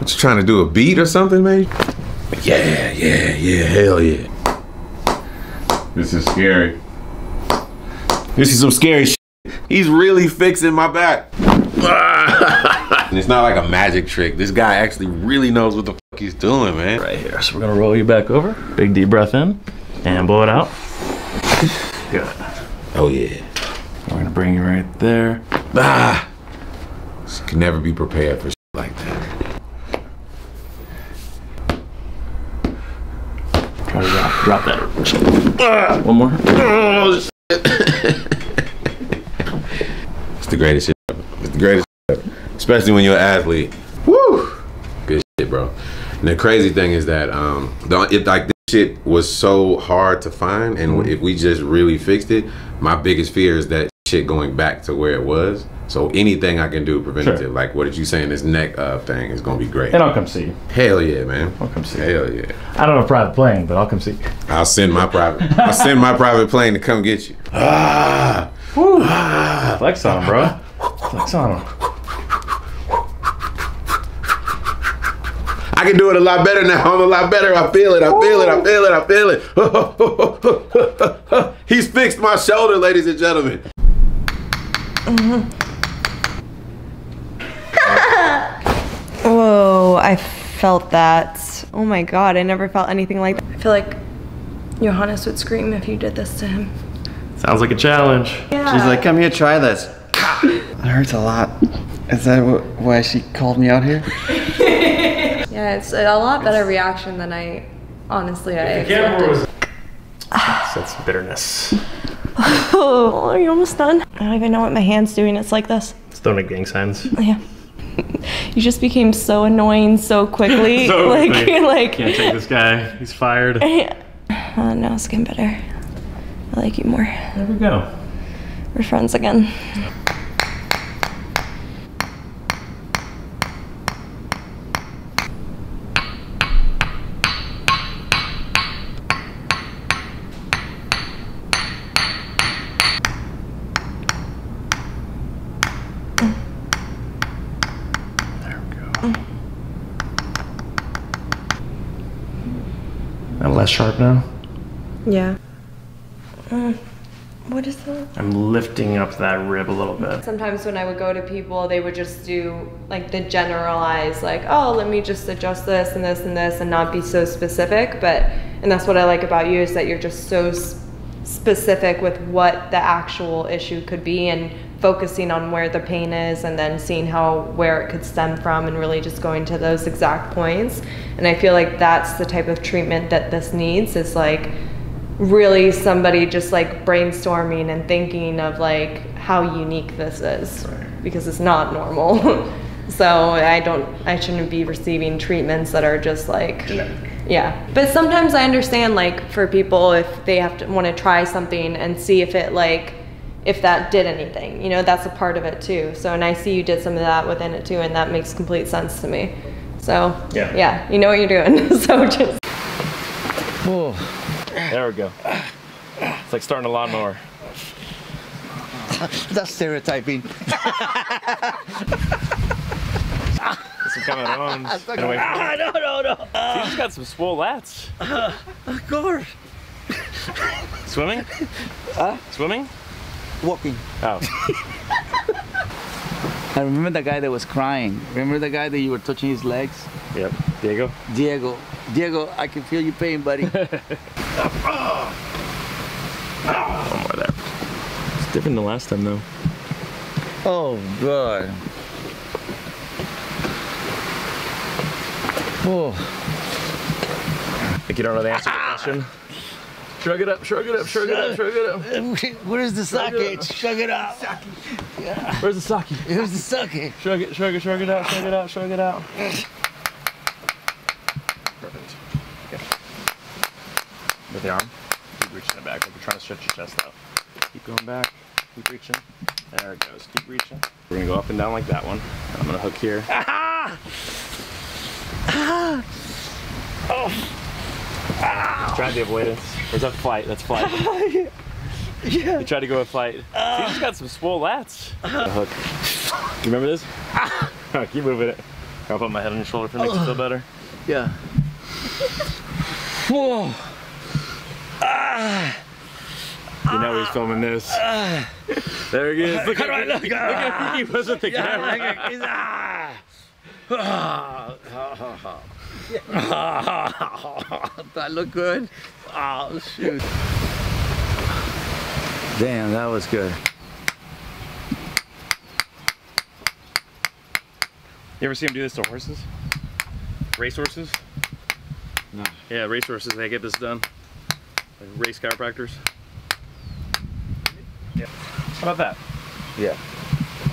What, you trying to do a beat or something, man? Yeah, hell yeah. This is scary. This is some scary shit. He's really fixing my back. And it's not like a magic trick. This guy actually really knows what the fuck he's doing, man. Right here. So we're gonna roll you back over. Big deep breath in and blow it out. Good. Oh yeah. We're gonna bring you right there. Ah! Just can never be prepared for shit like that. Try to drop that. One more. Oh, shit. It's the greatest shit ever. It's the greatest shit ever. Especially when you're an athlete. Woo! Good shit, bro. And the crazy thing is that like this shit was so hard to find, and if we just really fixed it, my biggest fear is that shit going back to where it was. So anything I can do preventative, sure. Like what did you saying, this neck thing is gonna be great. And I'll come see you. Hell yeah, man. I'll come see you. Hell yeah. I don't have a private plane, but I'll come see you. I'll send my private plane to come get you. Ah! Woo. Ah. Flex on him, bro. Flex on him. I can do it a lot better now. I'm a lot better. I feel it. I feel it. I feel it. I feel it. He's fixed my shoulder, ladies and gentlemen. Whoa, I felt that. Oh my God, I never felt anything like that. I feel like Johannes would scream if you did this to him. Sounds like a challenge. Yeah. She's like, come here, try this. It hurts a lot. Is that why she called me out here? Yeah, it's a lot better reaction than I expected. That's bitterness. Oh, are you almost done? I don't even know what my hand's doing. It's like this. It's throwing up gang signs. Yeah. You just became so annoying so quickly. So like, quickly. like. Can't take this guy. He's fired. No, it's getting better. I like you more. There we go. We're friends again. I'm less sharp now. Yeah. What is that? I'm lifting up that rib a little bit. Sometimes when I would go to people, they would just do like the generalized, like, oh, let me just adjust this and this and this and not be so specific. And that's what I like about you, is that you're just so specific with what the actual issue could be and focusing on where the pain is and then seeing where it could stem from and really just going to those exact points. And I feel like that's the type of treatment that this needs, is like really somebody just like brainstorming and thinking of like how unique this is, because it's not normal. So I shouldn't be receiving treatments that are just like genetic. Yeah, but sometimes I understand, like, for people, if they want to try something and see if that did anything, you know, that's a part of it too. So, and I see you did some of that within it too, and that makes complete sense to me. So yeah, you know what you're doing. So just. Oh. There we go. It's like starting a lawnmower. That's stereotyping. Some kind of bones. Anyway. No. You just got some swole lats. Of course. Swimming? Swimming? Walking. Oh. I remember the guy that was crying. Remember the guy that you were touching his legs? Yep. Diego? Diego, I can feel your pain, buddy. One more there. It's different than last time, though. Oh, God. Oh. Think you don't know the answer to the question? Shrug it up, shrug it up, shrug it up, shrug it up. Where's the sake? Shrug it up. Yeah. Where's the sake? Here's the sake. Shrug it, shrug it, shrug it out, shrug it out, shrug it out. Perfect. Okay. With the arm, keep reaching it back like you're trying to stretch your chest out. Keep going back, keep reaching. There it goes, keep reaching. We're gonna go up and down like that one. I'm gonna hook here. Tried the avoidance. Or is that flight? That's flight. Yeah. You tried to go with flight. So you just got some swole lats. Hook. You remember this? Keep moving it. I'll put my head on your shoulder if it makes you feel better. Yeah. Whoa. You know he's filming this. There he is. Look How do I look? Look at he was with the camera. Do I look good? Oh, shoot. Damn, that was good. You ever see him do this to horses? Race horses? No. Yeah, race horses, they get this done. Like race chiropractors. Yeah. How about that? Yeah.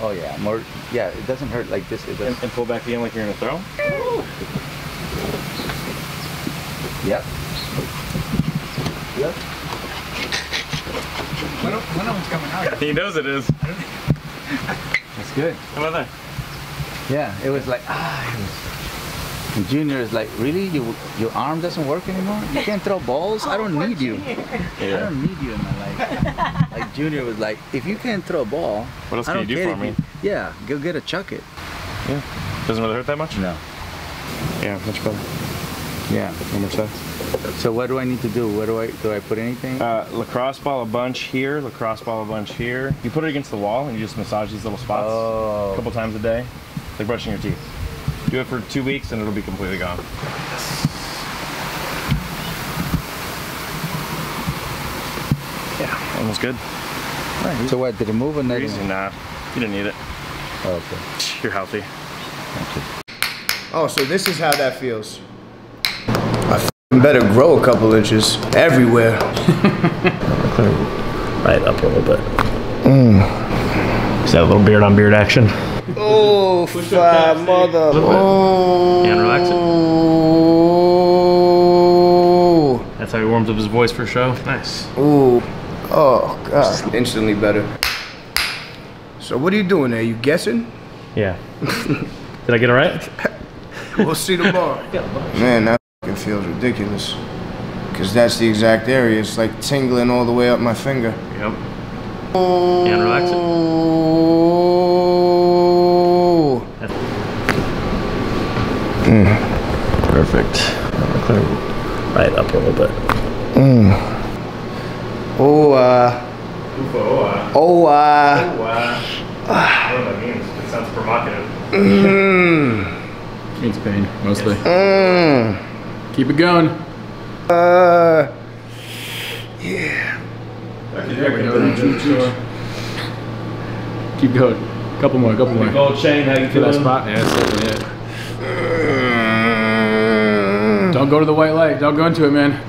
Oh yeah, more. Yeah, it doesn't hurt like this. It does. And pull back in like you're gonna throw? Yep. Yep. One of them's coming out. He knows it is. That's good. How about that? Yeah, it was like, and Junior is like, really? Your arm doesn't work anymore? You can't throw balls? I don't need you. I don't need you in my life. Like Junior was like, if you can't throw a ball, what else can you do for me? Yeah, go get a chuck it. Yeah. Doesn't really hurt that much? No. Yeah, much better. Yeah. One more set. So what do I need to do? What do I put anything? Lacrosse ball a bunch here, lacrosse ball a bunch here. You put it against the wall and you just massage these little spots a couple times a day. Like brushing your teeth. Do it for 2 weeks and it'll be completely gone. Yeah, almost good. Right. So what, did it move or not? Easy, nah, you didn't need it. Oh, okay. You're healthy. Oh, so this is how that feels. I better grow a couple inches everywhere. Right up a little bit. Is that a little beard on beard action? Oh, mother. Oh. And relax it. That's how he warms up his voice for show. Nice. Ooh. Oh, God. Instantly better. So what are you doing there? You guessing? Yeah. Did I get it right? We'll see tomorrow. Man, that fucking feels ridiculous. Because that's the exact area. It's like tingling all the way up my finger. Yep. And relax it. Perfect. Right up a little bit. I don't know what that means. It sounds provocative. Means pain, mostly. Keep it going. Yeah. There we go. Keep going. Couple more. Gold chain, how you Feel that feeling? spot? Yeah, that's definitely it. Don't go to the white light. Don't go into it, man.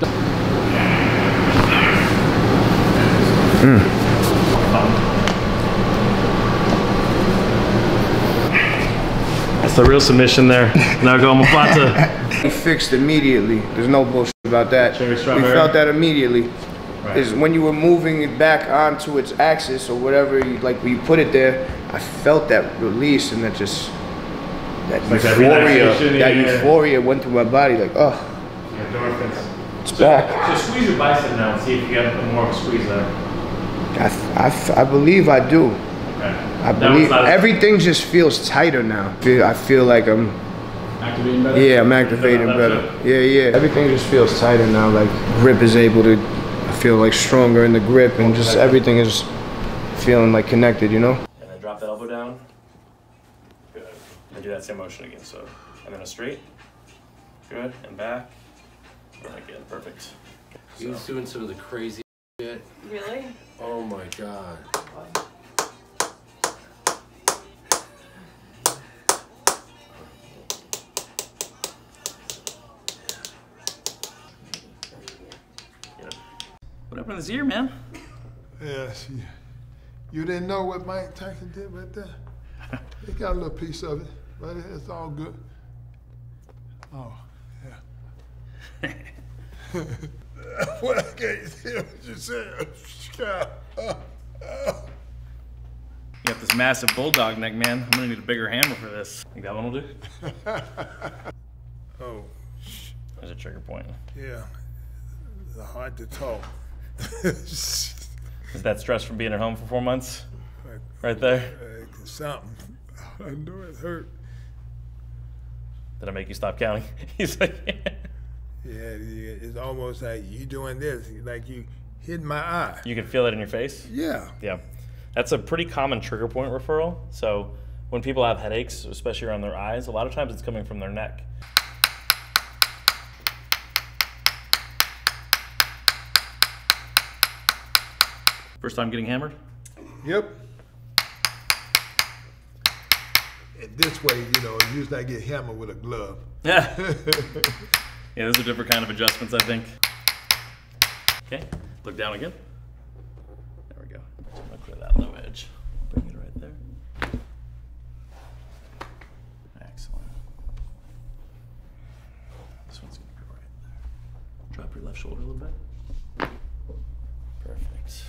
That's the real submission there. Now go Mufata. Fixed immediately. There's no bullshit about that. Cherry We strawberry. felt that immediately. Right. Is when you were moving it back onto its axis or whatever, like when you put it there, I felt that release and that just, that like that euphoria, relaxation, that yeah. euphoria went through my body like, oh, Endorphins. it's back. So squeeze your bicep now and see if you get more of a squeeze there. I believe I do. Okay. I believe everything just feels tighter now. I feel like I'm Activating better? Yeah, I'm activating better. Yeah. Everything just feels tighter now. Like grip is able to, I feel like stronger in the grip and just everything is feeling like connected, you know? And then drop the elbow down. Good. And do that same motion again. So, and then a straight. Good. And back. And again. Perfect. He was doing some of the crazy shit. Really? Oh my God. What happened to his ear, man? Yes, you didn't know what Mike Tyson did right there? He got a little piece of it, but it's all good. Oh, yeah. What I can't hear what you said. You got this massive bulldog neck, man. I'm gonna need a bigger hammer for this. Think that one will do? Oh, There's a trigger point. yeah. It's hard to talk. Is that stress from being at home for 4 months? Right there? Something. I know it hurt. Did I make you stop counting? He's like, Yeah, it's almost like you doing this, like you hitting my eye. you can feel it in your face? Yeah. Yeah. That's a pretty common trigger point referral. So when people have headaches, especially around their eyes, a lot of times it's coming from their neck. First time getting hammered? Yep. And this way, you know, usually I get hammered with a glove. Yeah. Yeah, those are different kind of adjustments, I think. Okay, look down again. There we go. I'll clear that low edge. Bring it right there. Excellent. This one's gonna go right there. Drop your left shoulder a little bit. Perfect.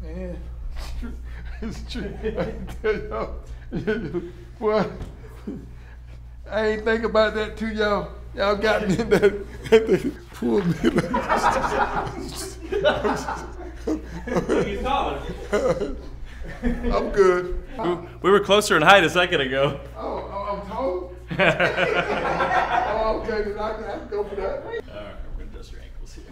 Man, it's true. I tell y'all, boy, I ain't think about that too, y'all. Y'all got me in that pulled me I'm good. We were closer in height a second ago. Oh, I'm tall? Oh, okay, then I can go for that. All right, we're gonna adjust your ankles here.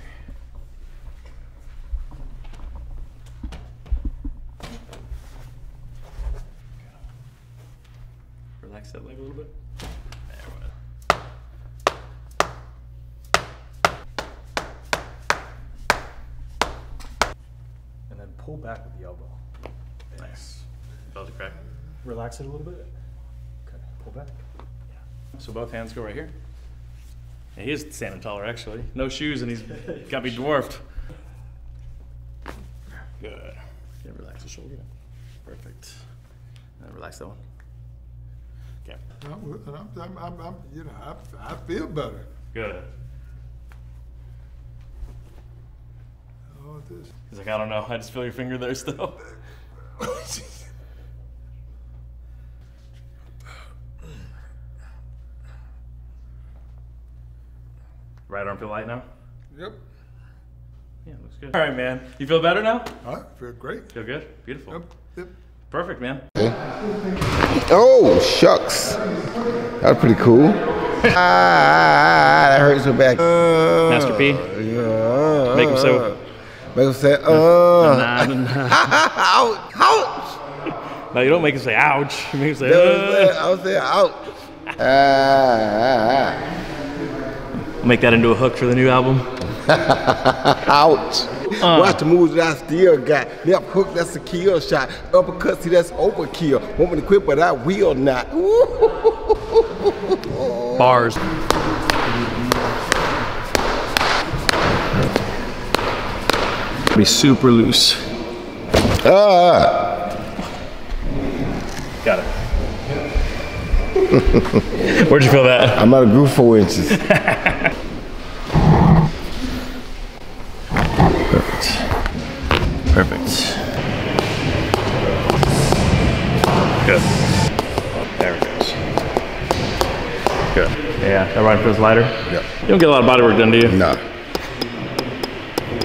Relax that leg a little bit. There we go. And then pull back with the elbow. Nice. Felt it crack. Relax it a little bit. Okay, pull back. Yeah. So both hands go right here. Yeah, he is standing taller, actually. No shoes, and he's got me dwarfed. Good. Yeah, relax the shoulder. Perfect. And relax that one. Okay. I'm you know, I feel better. Good. Oh, this. He's like, I don't know. I just feel your finger there still. Right arm feel light now? Yep. Yeah, looks good. All right, man. You feel better now? All right, feel great. Feel good? Beautiful. Yep, yep. Perfect, man. Oh, shucks. That was pretty cool. That hurts so bad. Master P. Make him so. Make him say, ouch, ouch. No, you don't make him say ouch. You make him say, I was saying, ouch. Make that into a hook for the new album. Ouch. Watch the moves that I still got. Left hook, that's a kill shot. Uppercut, see, that's overkill. Want me to quit, but I will not. Bars. Be super loose. Got it. Where'd you feel that? I'm out of groove 4 inches. Perfect. Good. There it goes. Good. Yeah, that right feels lighter? Yeah. You don't get a lot of body work done, do you? No.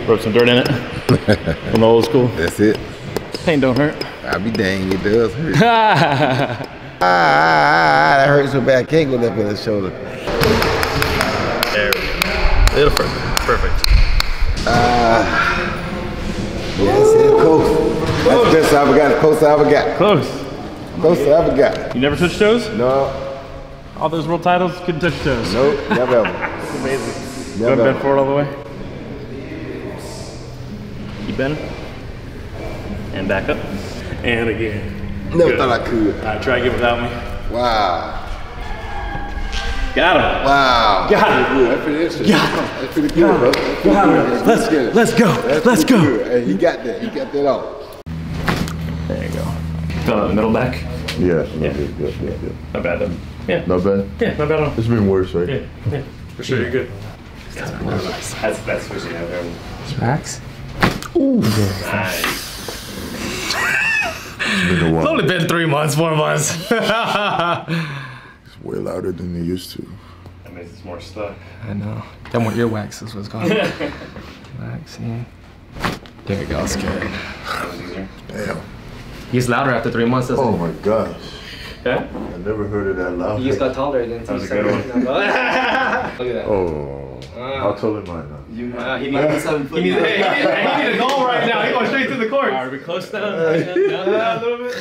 Rub some dirt in it? From the old school? That's it. Pain don't hurt. I'll be dang, it does hurt. That hurts so bad, I can't go left with the shoulder. There we go. Little further. Perfect. Yes, it's close. That's the best I ever got, the closest I ever got. Close. Closest I ever got. You never touched toes? No. All those world titles, couldn't touch toes. Nope, never ever. That's amazing. Never Go ever. bend forward all the way. Keep bending. And back up. And again. Never Good. thought I could. All right, try again without me. Wow. Got him. Wow. Got it. That's pretty interesting. That's pretty good, bro. That's pretty good. Let's good. let's go. That's Let's pretty go. good. Hey, he got that. He got that off. There you go. Feel the middle back. Yeah. Yeah. Yeah. Not bad though. Yeah. Not bad? Yeah, not bad at all. It's been worse, right? Yeah. Yeah. For sure, you're good. That's what you have there. Max? Ooh. Nice. It's been a while. It's only been 3 months, 4 months. It's way louder than they used to. That makes it more stuck. I know. That one earwax is what's called. Relaxing. There you go, that's good. That was easier. Damn. He's louder after 3 months, doesn't Oh he? my gosh. Okay. I never heard of that loud. He just got taller again. That was a good one. Look at that. Oh. I'll tell him mine now. He needs a goal right now. He's going straight to the court. Are we close now? A little bit.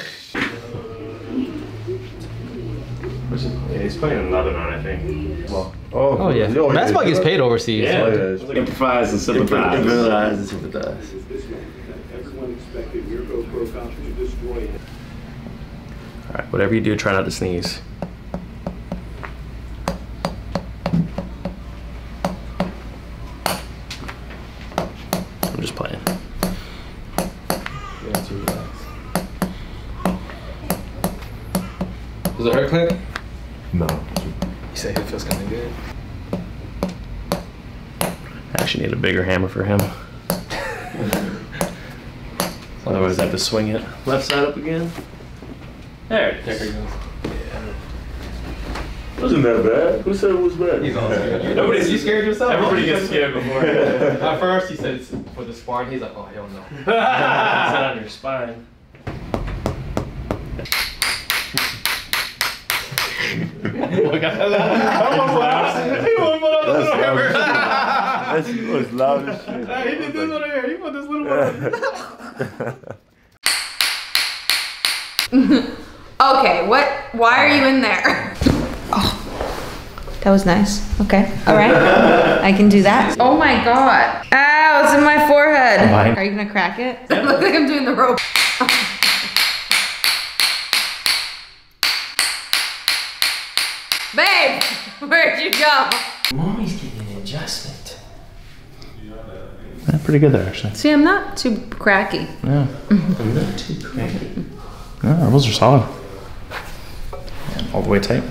Yeah, he's playing in Lebanon, I think. Well, oh yeah. Basketball gets paid overseas. Yeah. Improvise and sympathize. Improvise and sympathize. Alright, whatever you do, try not to sneeze. I'm just playing. Does it hurt, Clint? No. You say it feels kind of good. I actually need a bigger hammer for him. Otherwise I have to swing it left side up again. There he goes. Yeah. Wasn't that bad? Who said it was bad? He's all scared. Nobody's, you scared yourself? Everybody gets scared before. At first he said it's for the spine. He's like, oh, I don't know. It's not on your spine. That's was loud as shit. He did this one here. He put this little one. Okay, what? Why are you in there? Oh, that was nice. Okay, all right. I can do that. Oh my god. Ow, it's in my forehead. Fine. Are you gonna crack it? It looks like I'm doing the rope. Babe, where'd you go? Mommy's getting an adjustment. Yeah, pretty good there, actually. See, I'm not too cracky. Yeah. I'm not too cracky. Yeah, elbows are solid. And all the way tight.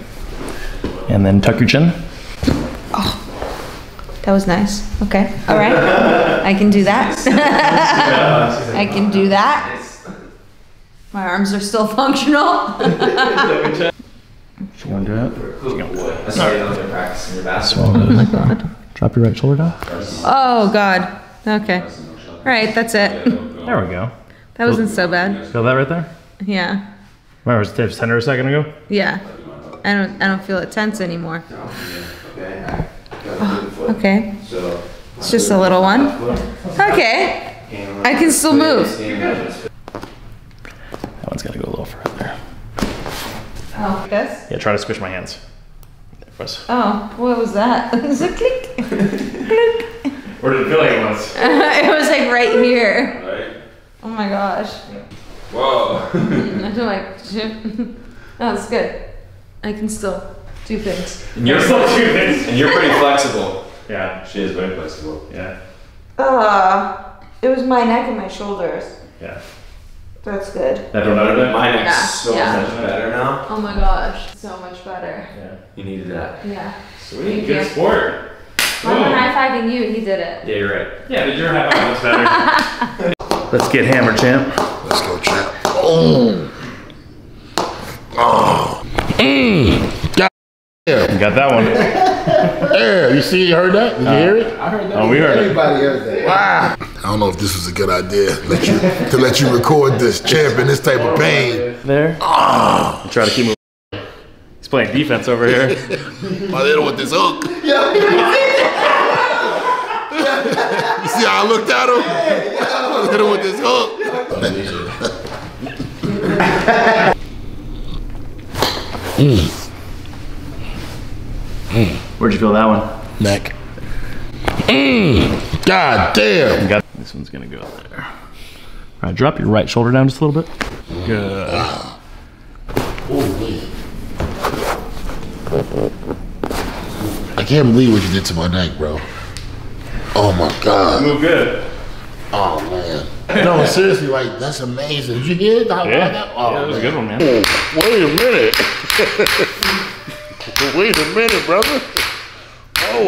And then tuck your chin. Oh, that was nice. Okay, all right. I can do that. I can do that. My arms are still functional. You want to do it? Oh my god. Drop your right shoulder down. Oh god. Okay. All right, that's it. There we go. That wasn't so bad. Feel that right there? Yeah. Where was it tender a second ago? Yeah. I don't feel it tense anymore. Oh, okay. It's just a little one. Okay. I can still move. That one's gotta go a little further. Oh, this? Yeah, try to squish my hands. There for us. Oh, what was that? It was a click. Click. Where did it feel like it was? It was like right here. Right. Oh my gosh. Whoa. I feel like shit. That's good. I can still do things. And you're still do things. And you're pretty flexible. Yeah. She is very flexible. Yeah. It was my neck and my shoulders. Yeah. That's good. That feel better there? My neck's Yeah, so yeah. much better now. Oh my gosh, so much better. Yeah. You needed that. Yeah. Sweet. Thank Good you. sport. I'm high-fiving you, he did it. Yeah, you're right. Yeah, but your high five looks better. Let's get hammered, champ. Let's go, champ. Oh. Oh. God damn. You got that one. Yeah, you see, you heard that? Did you hear it? I heard that. Oh, we heard it. Everybody heard that. Wow. I don't know if this was a good idea to let you record this champ in this type of pain. There. Oh. Try to keep moving. He's playing defense over here. My little with this hook. You see how I looked at him? My little with this hook. Where'd you feel that one? Neck. God damn. You got this one's gonna go there. All right, drop your right shoulder down just a little bit. Good. I can't believe what you did to my neck, bro. Oh my God. Move good. Oh man. No, seriously, like that's amazing. Did you hear it? Yeah, Oh, yeah, that was a good one, man. Wait a minute. Wait a minute, brother. Oh.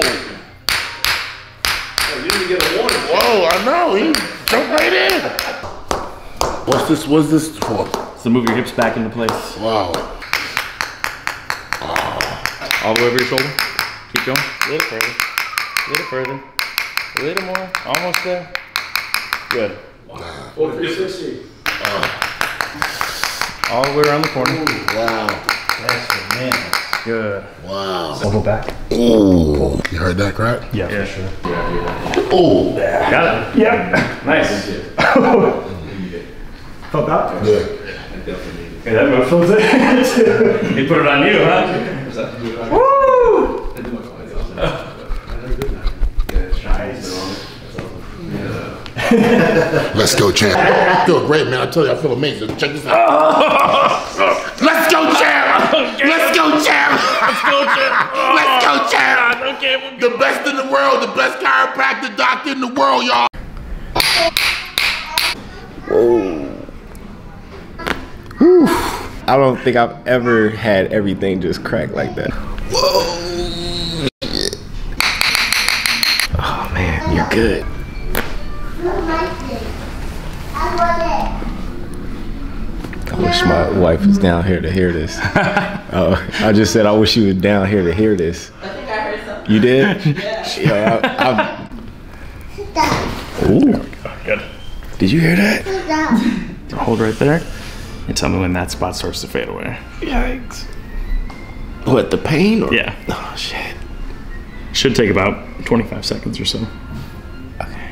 You didn't get a warning. Whoa, I know. He jumped right in. What's this for? So move your hips back into place. Wow. All the way over your shoulder. Keep going. A little further. A little further. A A little more. Almost there. Good. Wow. 360. All the way around the corner. Wow. That's bananas. Good. Wow. Elbow back. Ooh. You heard that crack? Yeah, for sure. Ooh. Got it. Yep. Nice. Felt that? Good. Hey, that move feels it. He put it on you, huh? Woo! Let's go, champ. I feel great, man. I tell you, I feel amazing. Check this out. Let's go, champ. Let's go, champ. Let's go, champ. Let's go, champ. Okay, The best in the world, the best chiropractic doctor in the world, y'all. Whoa. Whew. I don't think I've ever had everything just crack like that. Whoa. Shit. Oh man, you're good. I wish my wife was down here to hear this. I just said I wish she was down here to hear this. I think I heard something. You did? Yeah. Ooh. Good. Did you hear that? Hold right there and tell me when that spot starts to fade away. Yikes. What, the pain? Or? Yeah. Oh, shit. Should take about 25 seconds or so. Okay.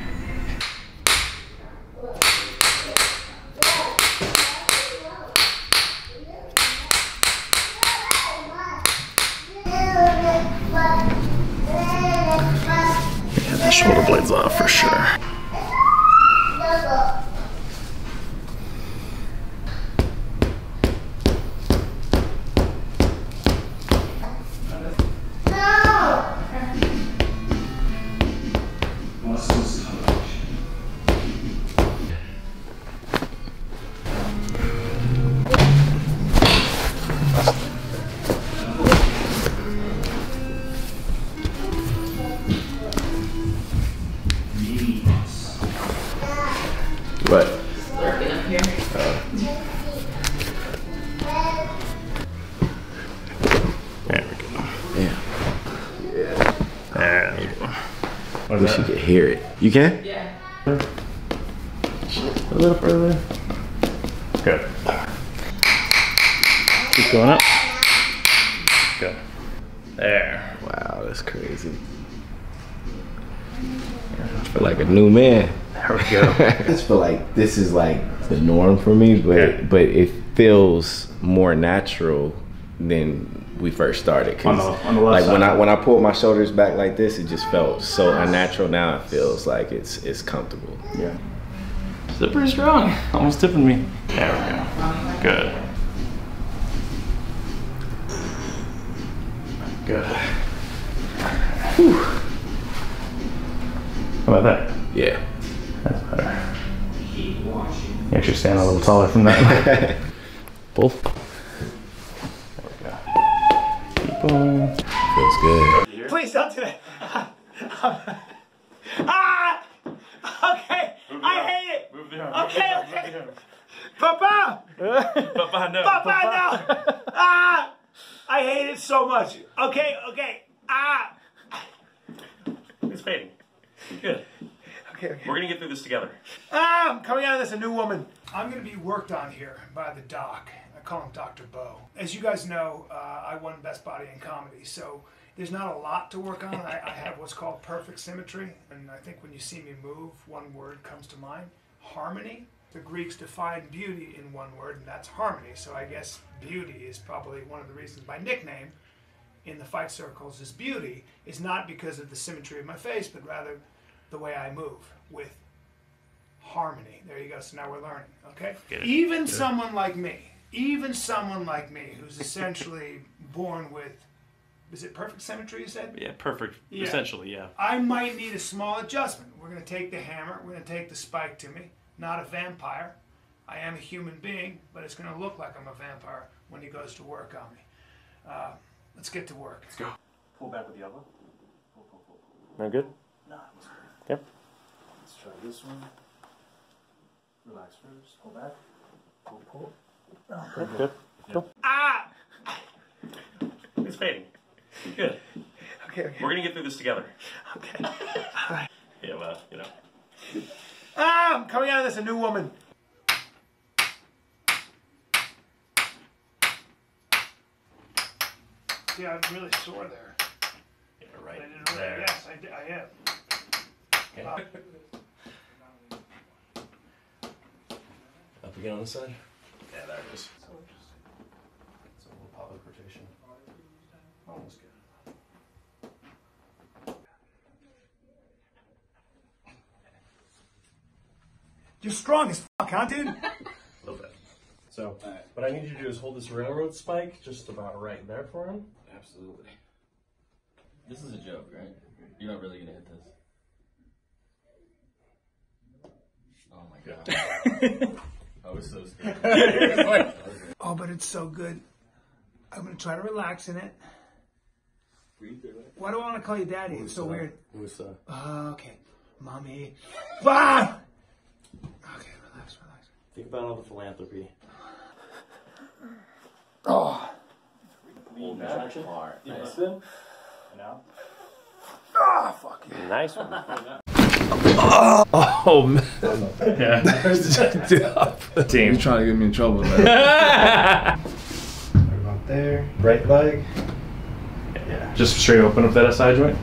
Yeah, the shoulder blade's off for sure. What? Lurking up here. There we go. Yeah. There we go. I wish you could hear it. You can? Yeah. A little further. Good. Keep going up. Good. There. Wow, that's crazy. I feel like a new man. There we go. I just feel like this is like the norm for me, but it feels more natural than we first started. On the left like side. when I pulled my shoulders back like this, it just felt so unnatural. Now it feels like it's comfortable. Yeah. Still pretty strong. Almost tipping me. There we go. Good. Good. Whew. How about that? Yeah. That's better. You actually stand a little taller from that. Both. There we go. Keep going. Feels good. Please don't do that. Ah! Okay, I hate it. Move the arm. Okay. Papa! Papa, no. Papa, no! Ah! I hate it so much. Okay. Ah! It's fading. Good. Okay. We're gonna get through this together. Ah! I'm coming out of this a new woman. I'm gonna be worked on here by the doc. I call him Dr. Beau. As you guys know, I won Best Body in Comedy, so there's not a lot to work on. I have what's called perfect symmetry, and I think when you see me move, one word comes to mind: harmony. The Greeks defined beauty in one word, and that's harmony. So I guess beauty is probably one of the reasons my nickname in the fight circles is beauty, is not because of the symmetry of my face, but rather the way I move with harmony. There you go. So now we're learning, okay? Even someone like me, who's essentially born with, is it perfect symmetry, you said? Yeah, perfect. Yeah. Essentially, yeah. I might need a small adjustment. We're going to take the hammer, we're going to take the spike to me. Not a vampire. I am a human being, but it's going to look like I'm a vampire when he goes to work on me. Let's get to work. Let's go. Pull back with the elbow. Pull. Very good? No, it was good. Yep. Let's try this one. Relax first. Pull back. Pull. Oh, pretty Good. Go. Ah! It's fading. Good. Okay. We're gonna get through this together. Okay. All right. Yeah, well, you know. Ah, I'm coming out of this a new woman. Yeah, I'm really sore there. Yeah, right there. Yes, I am. Okay. Up again on this side? Yeah, there it is. It's a little pelvic rotation. Almost good. You're strong as fuck, huh, dude? A little bit. So, what I need you to do is hold this railroad spike just about right there for him. Absolutely. This is a joke, right? You're not really gonna hit this. Oh my god. I was so scared. Oh, but it's so good. I'm gonna try to relax in it. Breathe through it. Why do I want to call you daddy? It's so weird. Okay. Mommy. Ah! Okay, relax. Think about all the philanthropy. Oh. Hold that part. Nice. And now. Ah, fuck yeah. Nice one. Oh man. Yeah. Team. You're trying to get me in trouble, man. About there. Right leg. Yeah. Just straight open up that SI joint.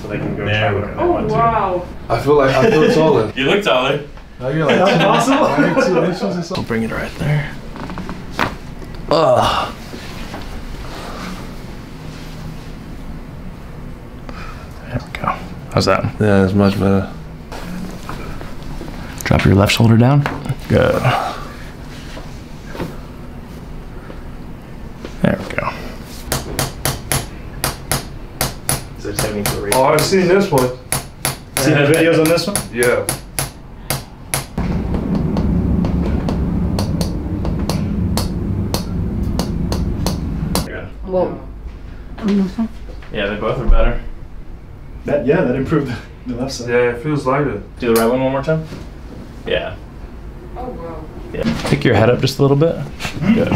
So they can go try whatever they want to. Wow. I feel taller. You look taller. Now you're like That's awesome. 2 inches or something. I'll bring it right there. Ugh. There we go. How's that? Yeah, it's much better. Drop your left shoulder down. Good. There we go. Is there technique for raising? Oh, I've seen this one. Seen the videos on this one? Yeah. Whoa. Yeah, they both are better. That improved the left side. Yeah, it feels lighter. Do the right one more time. Yeah. Oh, wow. Yeah. Pick your head up just a little bit. Good.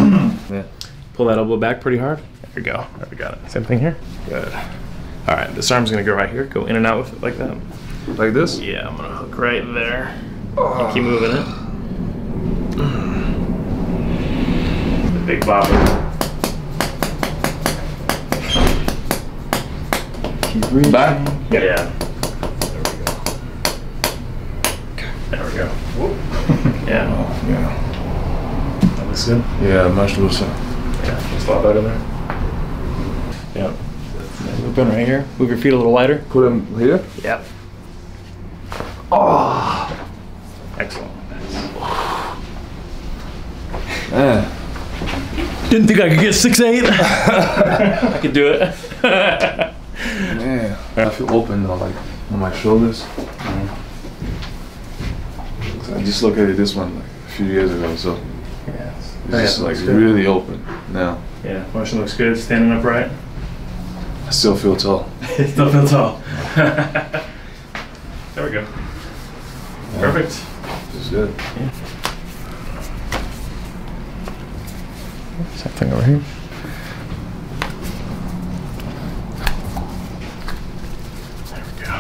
Yeah. Pull that elbow back pretty hard. There we go. There we got it. Same thing here. Good. All right, this arm's gonna go right here. Go in and out with it like that. Like this? Yeah, I'm gonna hook right there. And keep moving it. The big bopper. Keep breathing. Back? Yeah. There we go. Yeah. Oh, yeah. That looks good. Yeah, much looser. Yeah, it's a lot better there. Yeah. Loop in right here. Move your feet a little wider. Put them here? Yep. Oh! Excellent. Man. Didn't think I could get 6'8". I could do it. Man, I feel open though, like on my shoulders. So I just looked at this one like a few years ago, so Yeah. it's just like really open now. Yeah, motion looks good. Standing upright. I still feel tall. Still feel tall. There we go. Yeah. Perfect. It's good. Yeah. Same thing over here. There we go.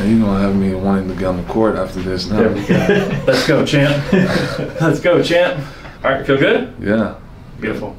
You're gonna have me wanting to get on the court after this now. There we go. Let's go, champ. Let's go, champ. All right, feel good? Yeah. Beautiful.